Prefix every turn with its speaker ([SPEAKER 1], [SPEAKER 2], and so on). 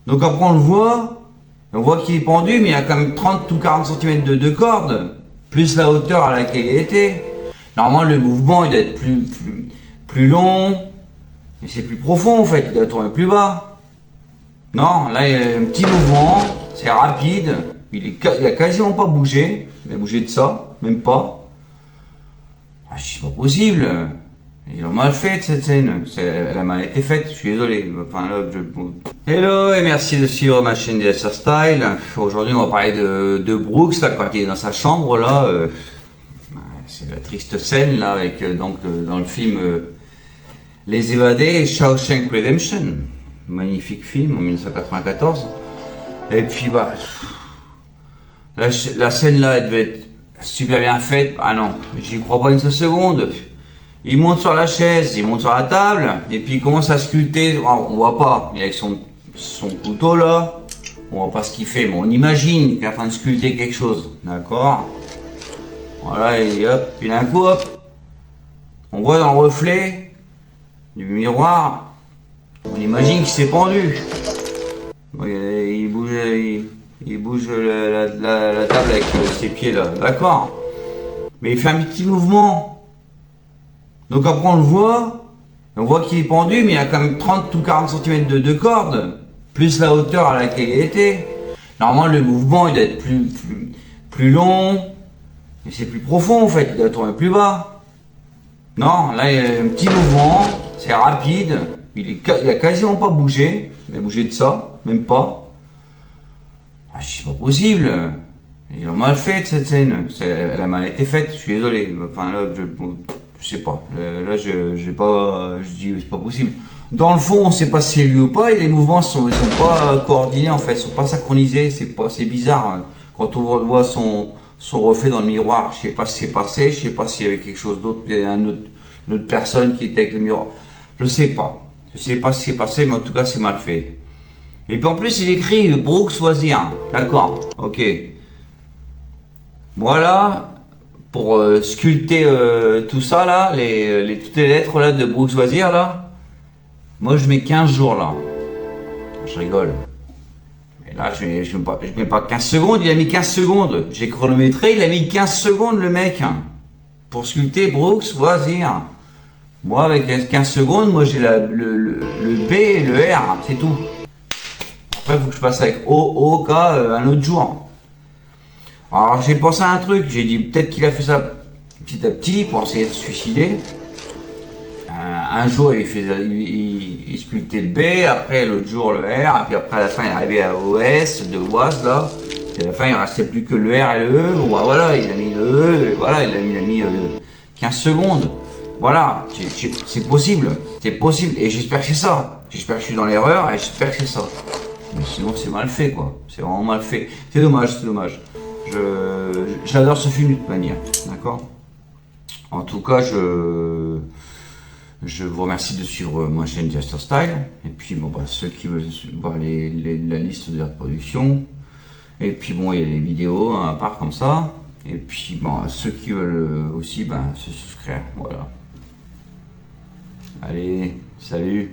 [SPEAKER 1] Donc après on voit qu'il est pendu, mais il y a quand même 30 ou 40 cm de corde, plus la hauteur à laquelle il était. Normalement le mouvement il doit être plus long, et c'est plus profond en fait, il doit tourner plus bas. Non, là il y a un petit mouvement, c'est rapide, il a quasiment pas bougé, il a bougé de ça, même pas. Ah, c'est pas possible. Ils ont mal fait cette scène. Elle a mal été faite, je suis désolé. Enfin, là, Hello et merci de suivre ma chaîne DSR Style. Aujourd'hui, on va parler de Brooks, là, quand il est dans sa chambre, là. C'est la triste scène, là, avec, dans le film Les Évadés, Shawshank Redemption. Magnifique film, en 1994. Et puis, bah, la scène, là, elle devait être super bien faite. Ah non, j'y crois pas une seule seconde. Il monte sur la chaise, il monte sur la table, et puis il commence à sculpter. On voit pas, il est avec son couteau là, on voit pas ce qu'il fait, mais on imagine qu'il est en train de sculpter quelque chose, d'accord? Voilà, et hop, puis d'un coup, hop, on voit dans le reflet du miroir, on imagine qu'il s'est pendu. Il bouge la table avec ses pieds là, d'accord? Mais il fait un petit mouvement. Donc après on voit qu'il est pendu, mais il y a quand même 30 ou 40 cm de corde, plus la hauteur à laquelle il était. Normalement le mouvement il doit être plus long, et c'est plus profond en fait, il doit tourner plus bas. Non, là il y a un petit mouvement, c'est rapide, il a quasiment pas bougé, il a bougé de ça, même pas. Ah, c'est pas possible. Ils ont mal fait cette scène, elle a mal été faite, je suis désolé. Enfin là, je sais pas. Là, je dis, c'est pas possible. Dans le fond, on sait pas si c'est lui ou pas, et les mouvements sont pas coordonnés, en fait, sont pas synchronisés, c'est bizarre. Hein. Quand on voit son reflet dans le miroir, je sais pas ce qui s'est passé, je sais pas s'il y avait quelque chose d'autre, il y a une autre personne qui était avec le miroir. Je sais pas. Je sais pas ce qui s'est passé, mais en tout cas, c'est mal fait. Et puis en plus, il écrit Brooks Wazir. D'accord. Ok. Voilà. Pour sculpter tout ça là, toutes les lettres là de Brooks Wazir là, moi je mets 15 jours là. Je rigole. Mais là je mets pas 15 secondes, il a mis 15 secondes. J'ai chronométré, il a mis 15 secondes le mec. Hein, pour sculpter Brooks Wazir. Moi avec 15 secondes, moi j'ai le B et le R, c'est tout. Après il faut que je passe avec O, K un autre jour. Alors j'ai pensé à un truc, j'ai dit peut-être qu'il a fait ça petit à petit pour essayer de se suicider. Un jour il sculptait le B, après l'autre jour le R, et puis après à la fin il est arrivé à OS, de OAS là, et à la fin il ne restait plus que le R et le E, bon, voilà, il a mis le E, et voilà, il a mis 15 secondes. Voilà, c'est possible, et j'espère que c'est ça. J'espère que je suis dans l'erreur, et j'espère que c'est ça. Mais sinon c'est mal fait quoi, c'est vraiment mal fait. C'est dommage, c'est dommage. J'adore ce film de toute manière, d'accord. En tout cas, je vous remercie de suivre ma chaîne DSR Style. Et puis, bon, bah, ceux qui veulent voir la liste de la production. Et puis, bon, il y a des vidéos hein, à part comme ça. Et puis, bon, ceux qui veulent aussi, ben, se souscrire. Voilà. Allez, salut.